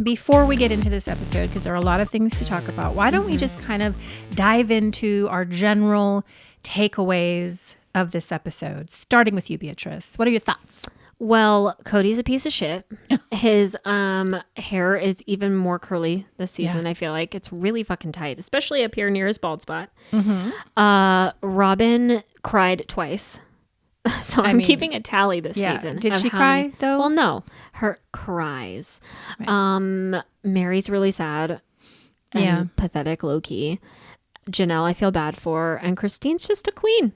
before we get into this episode, because there are a lot of things to talk about, why don't we just kind of dive into our general takeaways of this episode, starting with you, Beatrice. What are your thoughts? Well, Cody's a piece of shit. His hair is even more curly this season. I feel like it's really fucking tight, especially up here near his bald spot. Robin cried twice. So I'm keeping a tally this season. Did she cry though? Well, no. Her cries. Right. Mary's really sad and pathetic, low-key. Janelle, I feel bad for. And Christine's just a queen.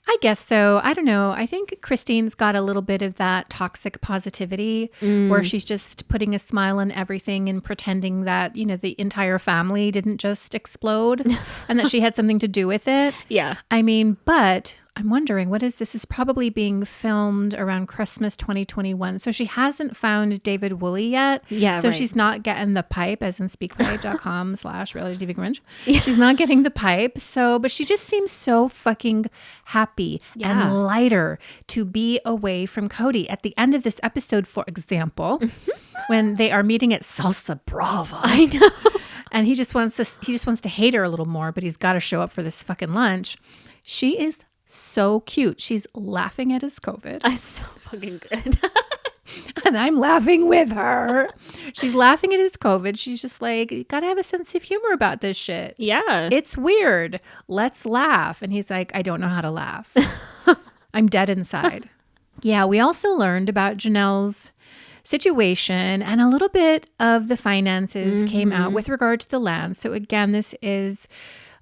I guess so. I don't know. I think Christine's got a little bit of that toxic positivity where she's just putting a smile on everything and pretending that, you know, the entire family didn't just explode and that she had something to do with it. Yeah. I mean, but I'm wondering, this is probably being filmed around Christmas 2021. So she hasn't found David Woolley yet. Yeah. So she's not getting the pipe, as in speakpipe.com/reality-TV-cringe. She's not getting the pipe. So, but she just seems so fucking happy and lighter to be away from Cody. At the end of this episode, for example, when they are meeting at Salsa Brava. I know. And he just wants to hate her a little more, but he's got to show up for this fucking lunch. She is so cute. She's laughing at his COVID. That's so fucking good. And I'm laughing with her. She's laughing at his COVID. She's just like, you gotta have a sense of humor about this shit. Yeah. It's weird. Let's laugh. And he's like, I don't know how to laugh. I'm dead inside. Yeah, we also learned about Janelle's situation, and a little bit of the finances came out with regard to the land. So again, this is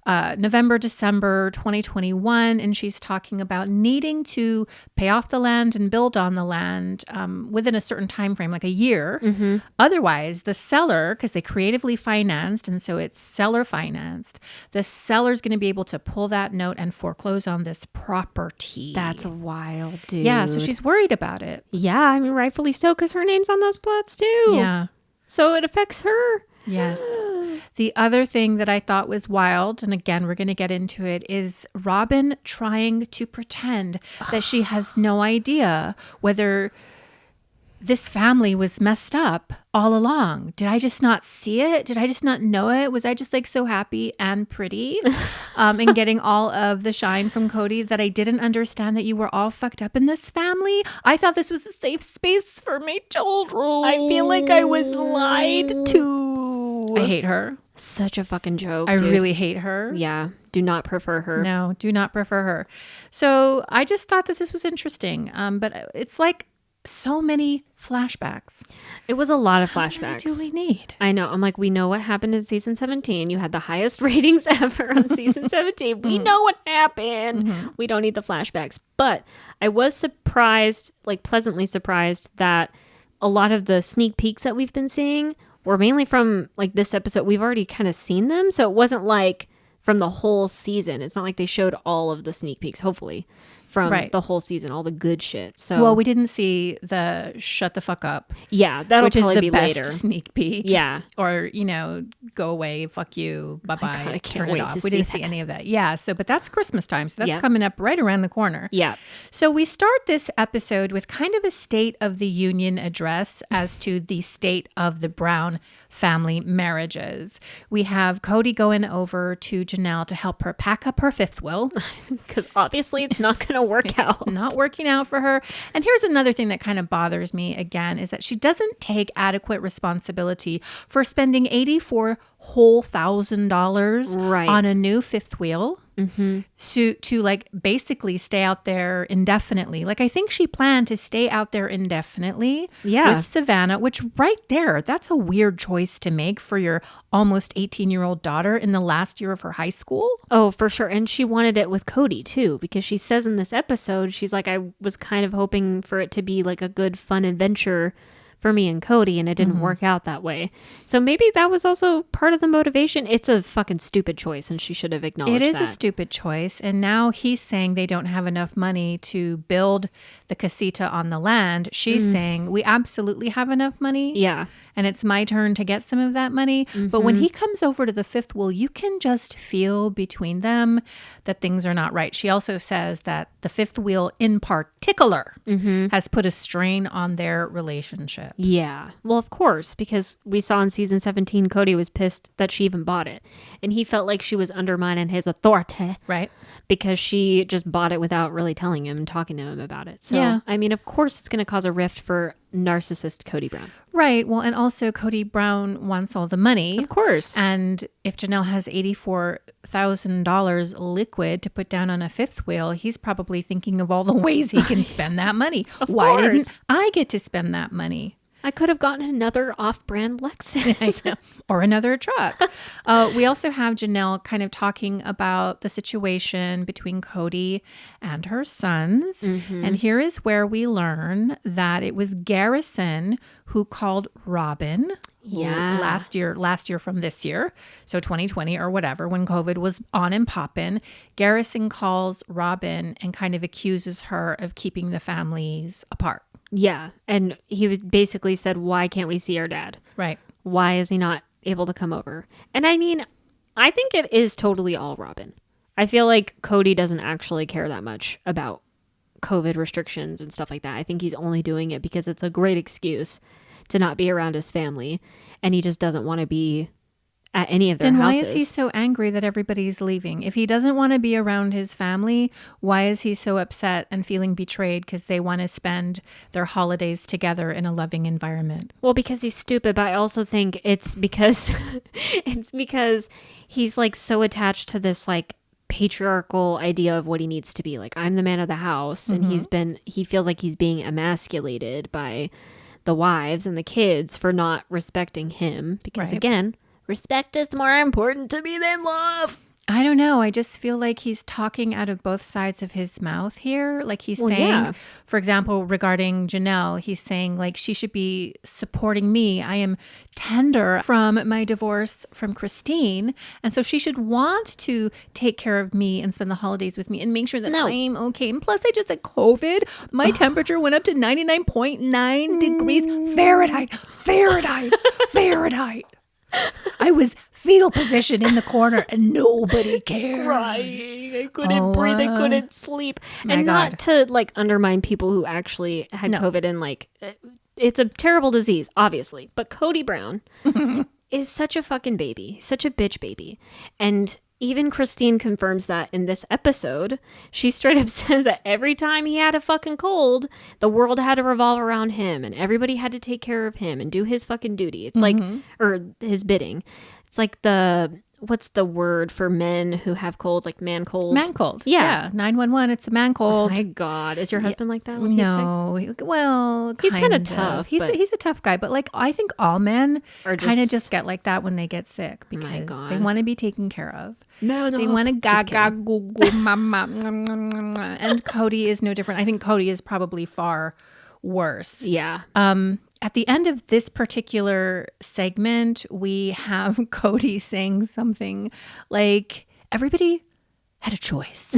November, December 2021, and she's talking about needing to pay off the land and build on the land within a certain time frame, like a year. Otherwise, the seller, because they creatively financed, and so it's seller financed, the seller's going to be able to pull that note and foreclose on this property. That's wild, dude. Yeah, so she's worried about it. Yeah, I mean, rightfully so, because her name's on those plots too. Yeah. So it affects her. Yes. The other thing that I thought was wild, and again, we're going to get into it, is Robin trying to pretend that she has no idea whether this family was messed up all along. Did I just not see it? Did I just not know it? Was I just like so happy and pretty and getting all of the shine from Cody that I didn't understand that you were all fucked up in this family? I thought this was a safe space for my children. I feel like I was lied to. I hate her. Such a fucking joke. I really hate her. Yeah. Do not prefer her. No, do not prefer her. So I just thought that this was interesting. But it's like so many flashbacks. It was a lot of flashbacks. How many do we need? I know. I'm like, we know what happened in season 17. You had the highest ratings ever on season 17. We know what happened. We don't need the flashbacks. But I was surprised, like pleasantly surprised, that a lot of the sneak peeks that we've been seeing were mainly from like this episode. We've already kind of seen them. So it wasn't like from the whole season. It's not like they showed all of the sneak peeks, hopefully, from the whole season, all the good shit. So, well, we didn't see the shut the fuck up. Yeah, that'll which probably is the be best later. Sneak peek. Yeah. Or, you know, go away, fuck you, bye-bye, God, I can't turn wait it off. to We didn't see see any of that. Yeah, so, but that's Christmas time, so that's coming up right around the corner. Yeah. So we start this episode with kind of a State of the Union address as to the state of the Brown family marriages. We have Cody going over to Janelle to help her pack up her fifth will. Because obviously it's not going to work out. Not working out for her. And here's another thing that kind of bothers me again, is that she doesn't take adequate responsibility for spending $84,000 on a new fifth wheel. So to like basically stay out there indefinitely. Like I think she planned to stay out there indefinitely with Savannah, which right there, that's a weird choice to make for your almost 18-year-old daughter in the last year of her high school. Oh, for sure. And she wanted it with Cody too, because she says in this episode, she's like, I was kind of hoping for it to be like a good fun adventure for me and Cody, and it didn't work out that way. So maybe that was also part of the motivation. It's a fucking stupid choice, and she should have acknowledged that. It is a stupid choice, and now he's saying they don't have enough money to build the casita on the land. She's saying we absolutely have enough money. Yeah. and it's my turn to get some of that money. But when he comes over to the fifth wheel, you can just feel between them that things are not right. She also says that the fifth wheel in particular has put a strain on their relationship. Yeah. Well, of course, because we saw in season 17, Cody was pissed that she even bought it. And he felt like she was undermining his authority. Right. Because she just bought it without really telling him and talking to him about it. So, Yeah. I mean, of course it's going to cause a rift for narcissist Cody Brown. Right. Well, and also Cody Brown wants all the money. Of course. And if Janelle has $84,000 liquid to put down on a fifth wheel, he's probably thinking of all the ways he can spend that money. Why didn't I get to spend that money? I could have gotten another off-brand Lexus. I know. Or another truck. We also have Janelle kind of talking about the situation between Cody and her sons. And here is where we learn that it was Garrison who called Robin last year from this year. So 2020 or whatever, when COVID was on and poppin'. Garrison calls Robin and kind of accuses her of keeping the families apart. Yeah. And he basically said, why can't we see our dad? Right. Why is he not able to come over? And I mean, I think it is totally all Robin. I feel like Cody doesn't actually care that much about COVID restrictions and stuff like that. I think he's only doing it because it's a great excuse to not be around his family. And he just doesn't want to be at any of their houses. Then why is he so angry that everybody's leaving? If he doesn't want to be around his family, why is he so upset and feeling betrayed because they want to spend their holidays together in a loving environment? Well, because he's stupid, but I also think it's because he's like so attached to this like patriarchal idea of what he needs to be. Like, I'm the man of the house, and he feels like he's being emasculated by the wives and the kids for not respecting him because again, respect is more important to me than love. I don't know. I just feel like he's talking out of both sides of his mouth here. Like he's saying, for example, regarding Janelle, he's saying like she should be supporting me. I am tender from my divorce from Christine. And so she should want to take care of me and spend the holidays with me and make sure that I'm okay. And plus I just had COVID. My temperature went up to 99.9 degrees Fahrenheit. I was fetal position in the corner and nobody cared. Right. I couldn't breathe. I couldn't sleep. And not to like undermine people who actually had COVID and like, it's a terrible disease, obviously. But Cody Brown is such a fucking baby, such a bitch baby. And even Christine confirms that in this episode. She straight up says that every time he had a fucking cold, the world had to revolve around him and everybody had to take care of him and do his fucking duty. It's like, or his bidding. It's like what's the word for men who have colds? Like man cold? Man cold. Yeah. 911, it's a man cold. Oh my God. Is your husband like that? No. Well, he's kind of tough. He's a tough guy, but like I think all men kind of just get like that when they get sick because they want to be taken care of. No. They want to gaga goo goo mama. And Cody is no different. I think Cody is probably far worse. Yeah. At the end of this particular segment, we have Cody saying something like, everybody had a choice.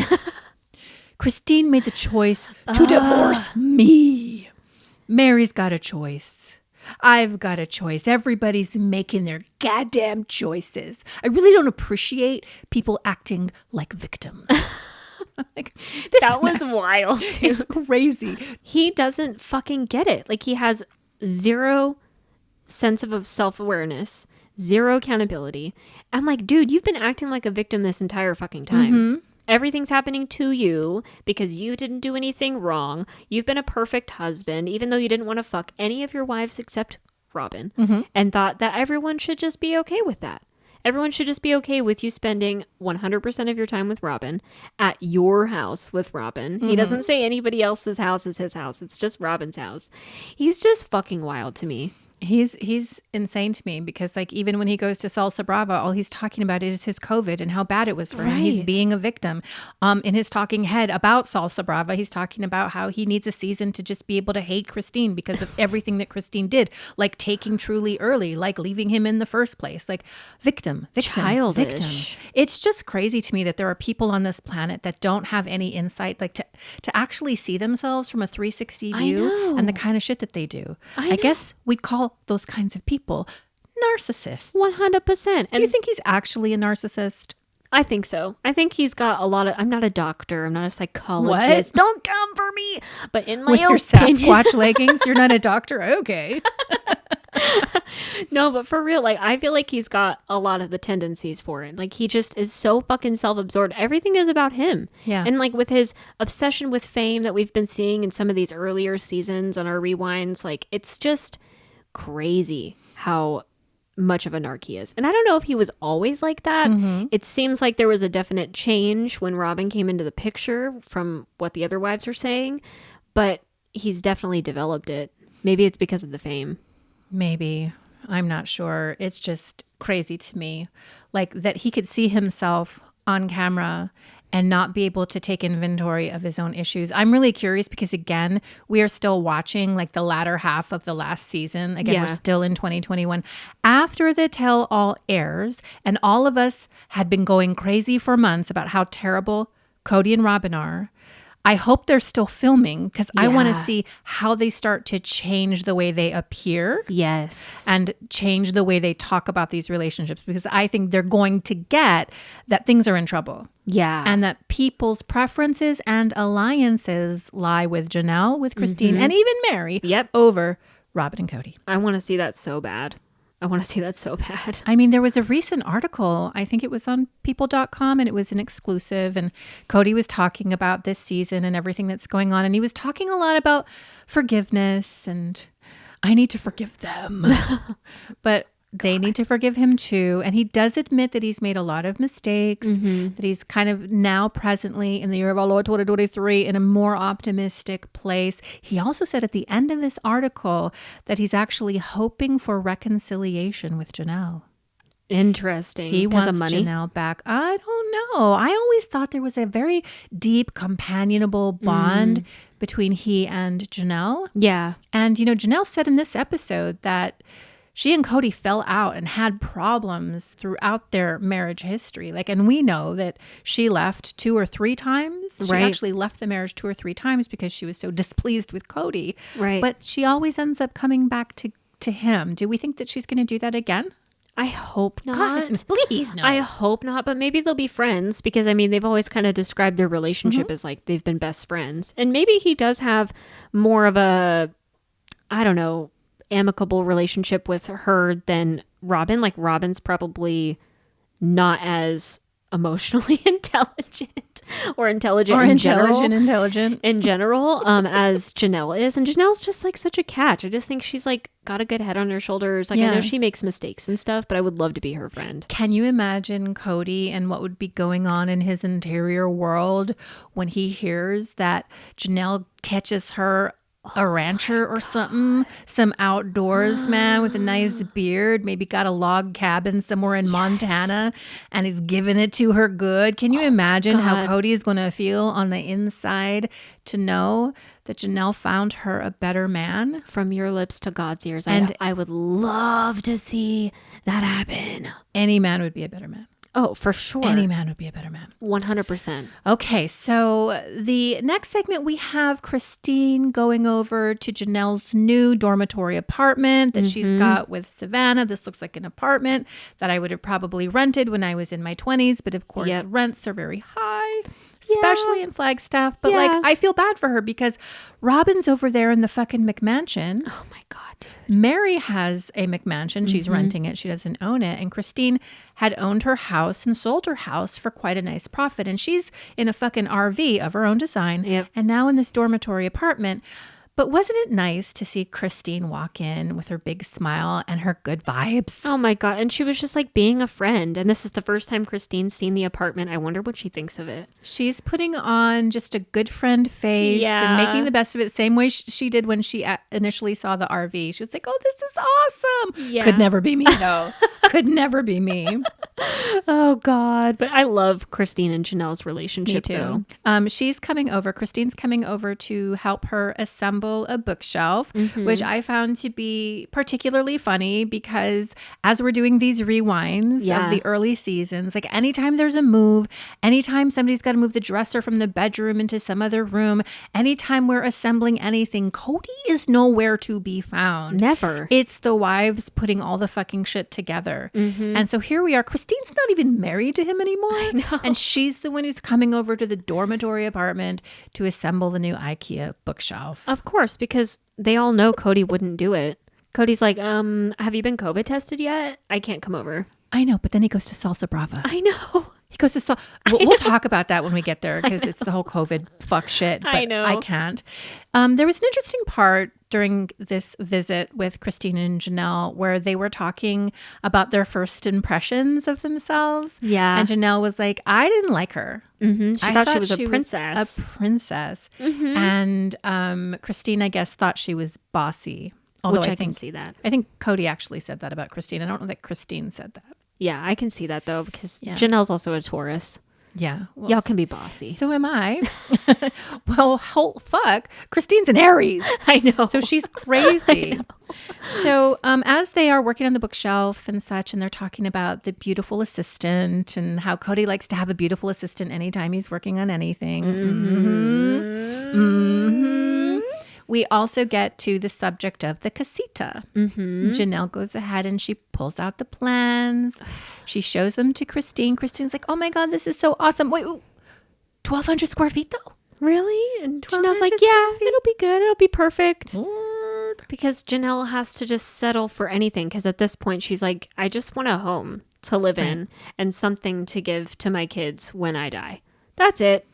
Christine made the choice to divorce me. Mary's got a choice. I've got a choice. Everybody's making their goddamn choices. I really don't appreciate people acting like victims. Like, that was wild, too. It's crazy. He doesn't fucking get it. Like, he has zero sense of self-awareness, zero accountability. I'm like, dude, you've been acting like a victim this entire fucking time. Everything's happening to you because you didn't do anything wrong. You've been a perfect husband, even though you didn't want to fuck any of your wives except Robin, and thought that everyone should just be okay with that. Everyone should just be okay with you spending 100% of your time with Robin at your house with Robin. He doesn't say anybody else's house is his house. It's just Robin's house. He's just fucking wild to me. He's insane to me because like even when he goes to Salsa Brava, all he's talking about is his COVID and how bad it was for him. He's being a victim. In his talking head about Salsa Brava, he's talking about how he needs a season to just be able to hate Christine because of everything that Christine did, like taking Truly early, like leaving him in the first place, like victim. Childish. It's just crazy to me that there are people on this planet that don't have any insight, like to actually see themselves from a 360 view and the kind of shit that they do. I guess we'd call call those kinds of people narcissists. 100%. Do you think he's actually a narcissist? I think so. I think he's got a lot of... I'm not a doctor. I'm not a psychologist. What? Don't come for me. But in my With your opinion... Sasquatch leggings? You're not a doctor? Okay. No, but for real, like, I feel like he's got a lot of the tendencies for it. Like, he just is so fucking self-absorbed. Everything is about him. Yeah. And, like, with his obsession with fame that we've been seeing in some of these earlier seasons on our rewinds, like, it's just crazy how much of a narc he is. And I don't know if he was always like that. Mm-hmm. It seems like there was a definite change when Robin came into the picture from what the other wives are saying, but he's definitely developed it. Maybe it's because of the fame. Maybe. I'm not sure. It's just crazy to me. Like that he could see himself on camera and not be able to take inventory of his own issues. I'm really curious because, again, we are still watching like the latter half of the last season. Again, we're still in 2021. After the tell-all airs, and all of us had been going crazy for months about how terrible Cody and Robin are, I hope they're still filming because I want to see how they start to change the way they appear. Yes. And change the way they talk about these relationships, because I think they're going to get that things are in trouble. Yeah. And that people's preferences and alliances lie with Janelle, with Christine, and even Mary over Robin and Cody. I want to see that so bad. I want to see that so bad. I mean, there was a recent article, I think it was on people.com, and it was an exclusive, and Cody was talking about this season and everything that's going on, and he was talking a lot about forgiveness, and I need to forgive them. But they need to forgive him too. And he does admit that he's made a lot of mistakes, that he's kind of now presently in the year of our Lord 2023 in a more optimistic place. He also said at the end of this article that he's actually hoping for reconciliation with Janelle. Interesting. He wants money? Janelle back. I don't know. I always thought there was a very deep, companionable bond between he and Janelle. Yeah. And, you know, Janelle said in this episode that she and Cody fell out and had problems throughout their marriage history. Like, and we know that she left 2 or 3 times. She actually left the marriage 2 or 3 times because she was so displeased with Cody. Right. But she always ends up coming back to him. Do we think that she's going to do that again? I hope not. God, please no. I hope not, but maybe they'll be friends because, I mean, they've always kind of described their relationship as like they've been best friends. And maybe he does have more of a, I don't know, amicable relationship with her than Robin. Like, Robin's probably not as emotionally intelligent or intelligent in general as Janelle is. And Janelle's just like such a catch. I just think she's like got a good head on her shoulders. Like, I know she makes mistakes and stuff, but I would love to be her friend. Can you imagine Cody and what would be going on in his interior world when he hears that Janelle catches her a rancher or something, some outdoors man with a nice beard, maybe got a log cabin somewhere in Montana, and he's giving it to her good. Can you imagine how Cody is going to feel on the inside to know that Janelle found her a better man? From your lips to God's ears. And I would love to see that happen. Any man would be a better man. Oh, for sure. Any man would be a better man. 100%. Okay, so the next segment we have Christine going over to Janelle's new dormitory apartment that she's got with Savannah. This looks like an apartment that I would have probably rented when I was in my 20s, but of course the rents are very high, especially in Flagstaff. But like, I feel bad for her because Robin's over there in the fucking McMansion. Oh my God, dude. Mary has a McMansion. She's renting it. She doesn't own it. And Christine had owned her house and sold her house for quite a nice profit. And she's in a fucking RV of her own design. And now in this dormitory apartment. But wasn't it nice to see Christine walk in with her big smile and her good vibes? Oh my God. And she was just like being a friend. And this is the first time Christine's seen the apartment. I wonder what she thinks of it. She's putting on just a good friend face and making the best of it. Same way she did when she initially saw the RV. She was like, oh, this is awesome. Could never be me though. could never be me. Oh God. But I love Christine and Janelle's relationship too. Christine's coming over to help her assemble a bookshelf, which I found to be particularly funny because as we're doing these rewinds of the early seasons, like anytime there's a move, anytime somebody's got to move the dresser from the bedroom into some other room, anytime we're assembling anything, Cody is nowhere to be found. Never. It's the wives putting all the fucking shit together. And so here we are. Christine's not even married to him anymore. I know. And she's the one who's coming over to the dormitory apartment to assemble the new IKEA bookshelf. Of course, because they all know Cody wouldn't do it. Cody's like, have you been COVID tested yet? I can't come over. I know, but then he goes to Salsa Brava. I know. He goes to we'll talk about that when we get there because it's the whole COVID fuck shit. But I know. I can't. There was an interesting part during this visit with Christine and Janelle where they were talking about their first impressions of themselves. Yeah. And Janelle was like, I didn't like her. She thought she was a princess. A princess. And Christine, I guess, thought she was bossy. Although Which I can think, see that. I think Cody actually said that about Christine. I don't know that Christine said that. Yeah, I can see that though because Janelle's also a Taurus. Yeah. Well, Y'all can be bossy. So am I. Well, fuck. Christine's an Aries. I know. So she's crazy. So as they are working on the bookshelf and such, and they're talking about the beautiful assistant and how Cody likes to have a beautiful assistant anytime he's working on anything. We also get to the subject of the casita. Janelle goes ahead and she pulls out the plans. She shows them to Christine. Christine's like, oh my God, this is so awesome. Wait, 1,200 square feet though? Really? And Janelle's like, yeah, it'll be good. It'll be perfect. Lord. Because Janelle has to just settle for anything. Because at this point, she's like, I just want a home to live in and something to give to my kids when I die. That's it.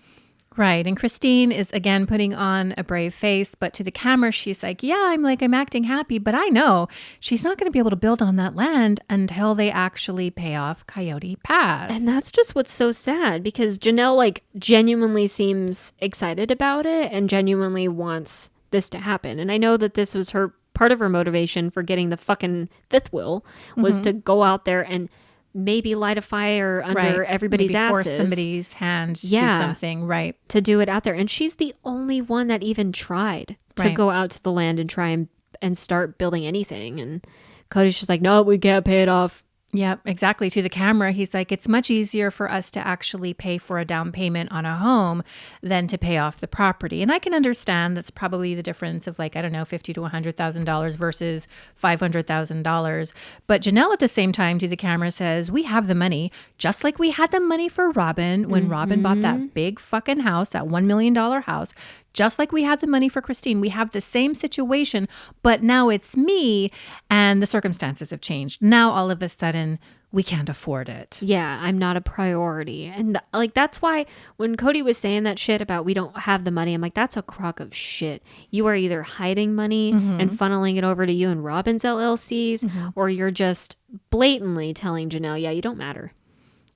Right. And Christine is again putting on a brave face, but to the camera, she's like, yeah, I'm acting happy, but I know she's not going to be able to build on that land until they actually pay off Coyote Pass. And that's just what's so sad because Janelle genuinely seems excited about it and genuinely wants this to happen. And I know that this was part of her motivation for getting the fucking fifth will was to go out there and maybe light a fire under everybody's asses. Force somebody's hand to do something, right. To do it out there. And she's the only one that even tried to go out to the land and try and start building anything. And Cody's just like, no, we can't pay it off. Yep, exactly. To the camera, he's like, it's much easier for us to actually pay for a down payment on a home than to pay off the property. And I can understand that's probably the difference of $50,000 to $100,000 versus $500,000. But Janelle at the same time to the camera says, we have the money, just like we had the money for Robin when Robin bought that big fucking house, that $1 million house. Just like we had the money for Christine, we have the same situation, but now it's me and the circumstances have changed. Now all of a sudden we can't afford it. Yeah, I'm not a priority. And that's why when Cody was saying that shit about we don't have the money, I'm like, that's a crock of shit. You are either hiding money and funneling it over to you and Robin's LLCs, or you're just blatantly telling Janelle, yeah, you don't matter.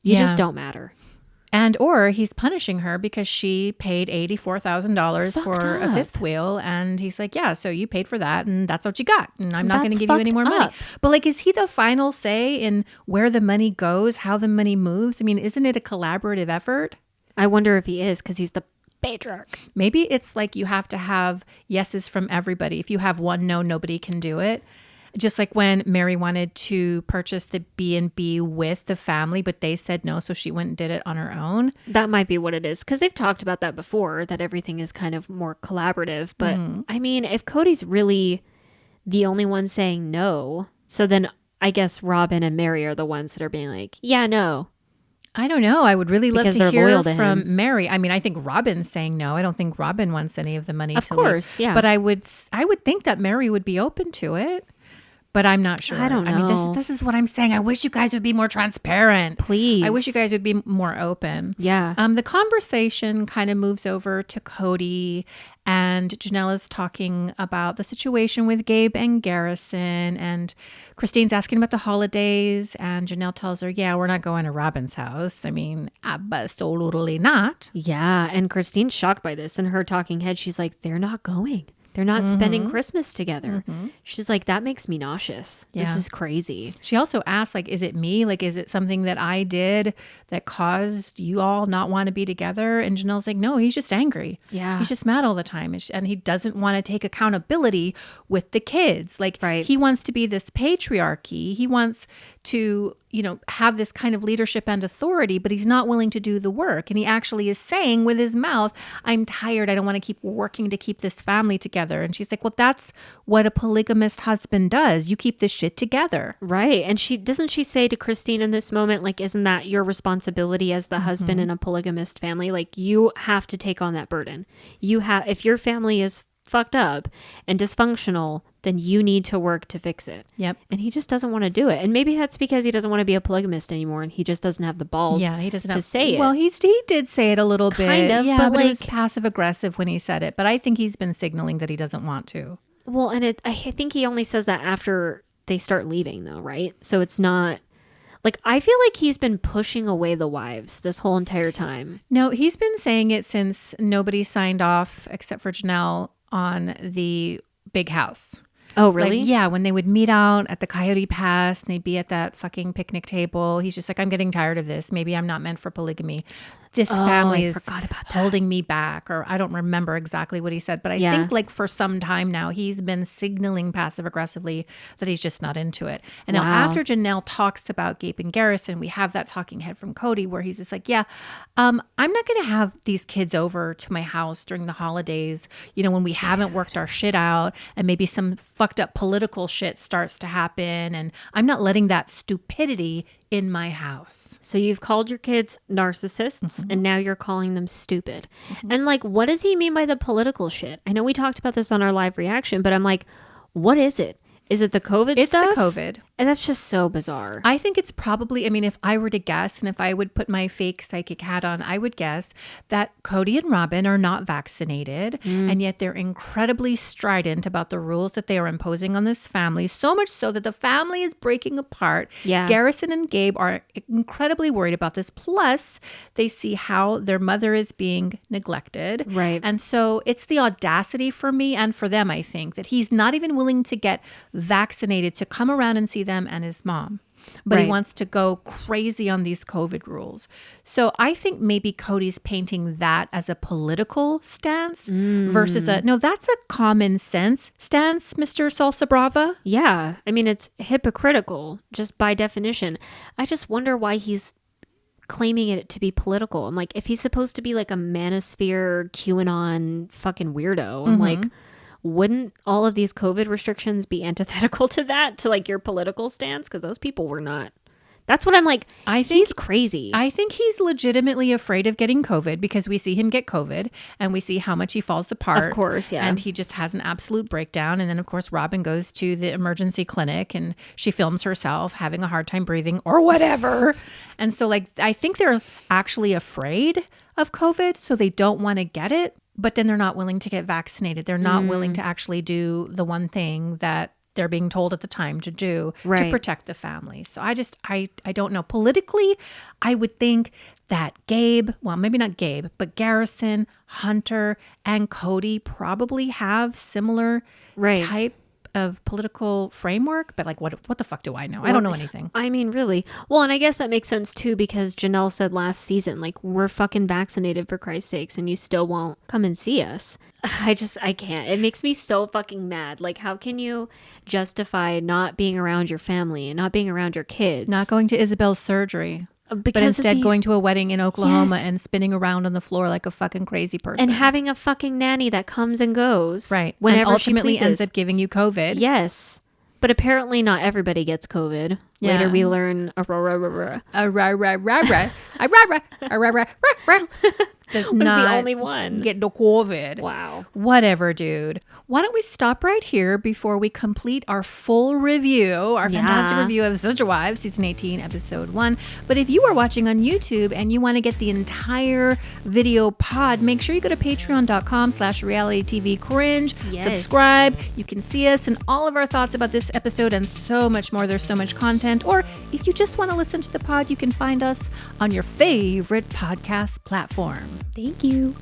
You just don't matter. And or he's punishing her because she paid $84,000 for a fifth wheel. And he's like, yeah, so you paid for that and that's what you got. And I'm not going to give you any more money. But is he the final say in where the money goes, how the money moves? I mean, isn't it a collaborative effort? I wonder if he is because he's the patriarch. Maybe it's you have to have yeses from everybody. If you have one no, nobody can do it. Just like when Mary wanted to purchase the B&B with the family, but they said no, so she went and did it on her own. That might be what it is, because they've talked about that before, that everything is kind of more collaborative. But I mean, if Cody's really the only one saying no, so then I guess Robin and Mary are the ones that are being like, yeah, no. I don't know. I would really love to hear from him. Mary. I mean, I think Robin's saying no. I don't think Robin wants any of the money. Of course, yeah. But I would think that Mary would be open to it. But I'm not sure. I don't know. I mean, this is what I'm saying. I wish you guys would be more transparent. Please. I wish you guys would be more open. Yeah. The conversation kind of moves over to Cody, and Janelle is talking about the situation with Gabe and Garrison, and Christine's asking about the holidays, and Janelle tells her, yeah, we're not going to Robin's house. I mean, absolutely not. Yeah. And Christine's shocked by this. In her talking head, she's like, they're not going. They're not spending Christmas together. She's like, that makes me nauseous. Yeah. This is crazy. She also asked, like, is it me? Like, is it something that I did that caused you all not want to be together? And Janelle's like, no, he's just angry. Yeah. He's just mad all the time. And he doesn't want to take accountability with the kids. Like, Right. he wants to be this patriarchy. He wants to, have this kind of leadership and authority, but he's not willing to do the work. And he actually is saying with his mouth, I'm tired. I don't want to keep working to keep this family together. And she's like, well, that's what a polygamist husband does. You keep this shit together. Right. And doesn't she say to Christine in this moment, like, isn't that your responsibility as the husband in a polygamist family? Like, you have to take on that burden. If your family is fucked up and dysfunctional, then you need to work to fix it. Yep. And he just doesn't want to do it. And maybe that's because he doesn't want to be a polygamist anymore and he just doesn't have the balls Yeah, he doesn't to say it. Well, he did say it a little bit. Kind of, yeah, but it was like- passive aggressive when he said it. But I think he's been signaling that he doesn't want to. Well, and I think he only says that after they start leaving though, right? So it's not... Like, I feel like he's been pushing away the wives this whole entire time. No, he's been saying it since nobody signed off except for Janelle on the big house. Oh, really? Like, yeah, when they would meet out at the Coyote Pass and they'd be at that fucking picnic table, he's just like, I'm getting tired of this. Maybe I'm not meant for polygamy. This family I is forgot about that. holding me back. Or I don't remember exactly what he said, but I Yeah. think like for some time now, he's been signaling passive aggressively that he's just not into it. And now Wow. after Janelle talks about Gabe and Garrison, we have that talking head from Cody where he's just like, yeah, I'm not going to have these kids over to my house during the holidays, when we haven't worked our shit out and maybe some fucked up political shit starts to happen. And I'm not letting that stupidity in my house. So you've called your kids narcissists and now you're calling them stupid. And like, what does he mean by the political shit? I know we talked about this on our live reaction, but I'm like, what is it? Is it the COVID stuff? It's the COVID. And that's just so bizarre. I think it's probably, if I were to guess and if I would put my fake psychic hat on, I would guess that Cody and Robin are not vaccinated. And yet they're incredibly strident about the rules that they are imposing on this family. So much so that the family is breaking apart. Yeah. Garrison and Gabe are incredibly worried about this. Plus, they see how their mother is being neglected. Right. And so it's the audacity for me and for them, I think, that he's not even willing to get vaccinated to come around and see them and his mom. But he Right. wants to go crazy on these COVID rules. So I think maybe Cody's painting that as a political stance versus that's a common sense stance, Mr. Salsa Brava. Yeah. I mean, it's hypocritical just by definition. I just wonder why he's claiming it to be political. I'm like, if he's supposed to be like a manosphere QAnon fucking weirdo, I'm like, wouldn't all of these COVID restrictions be antithetical to that, to like your political stance? Because those people were not. That's what I'm like. I think he's crazy. I think he's legitimately afraid of getting COVID because we see him get COVID and we see how much he falls apart. Of course, yeah. And he just has an absolute breakdown. And then, of course, Robin goes to the emergency clinic and she films herself having a hard time breathing or whatever. And so, I think they're actually afraid of COVID, so they don't want to get it. But then they're not willing to get vaccinated. They're not willing to actually do the one thing that they're being told at the time to do to Right. protect the family. So I don't know. Politically, I would think that Gabe, well, maybe not Gabe, but Garrison, Hunter, and Cody probably have similar Right. type of political framework. But what the fuck do I know? I don't know anything. I mean, really. Well, and I guess that makes sense too, because Janelle said last season, like, we're fucking vaccinated for Christ's sakes and you still won't come and see us. I can't. It makes me so fucking mad. Like, how can you justify not being around your family and not being around your kids? Not going to Isabel's surgery. Because But of instead these- going to a wedding in Oklahoma Yes. and spinning around on the floor like a fucking crazy person. and having a fucking nanny that comes and goes. Right. Whenever and ultimately she ends pleases. up giving you COVID. Yes. But apparently not everybody gets COVID. Yeah. Later we learn Aurora does was not the only one. get the COVID. Wow. Whatever, dude. Why don't we stop right here before we complete our full review, our fantastic Yeah. review of Sister Wives, season 18, episode 1. But if you are watching on YouTube and you want to get the entire video pod, make sure you go to patreon.com/realitytvcringe. Yes. Subscribe. You can see us and all of our thoughts about this episode and so much more. There's so much content. Or if you just want to listen to the pod, you can find us on your favorite podcast platform. Thank you.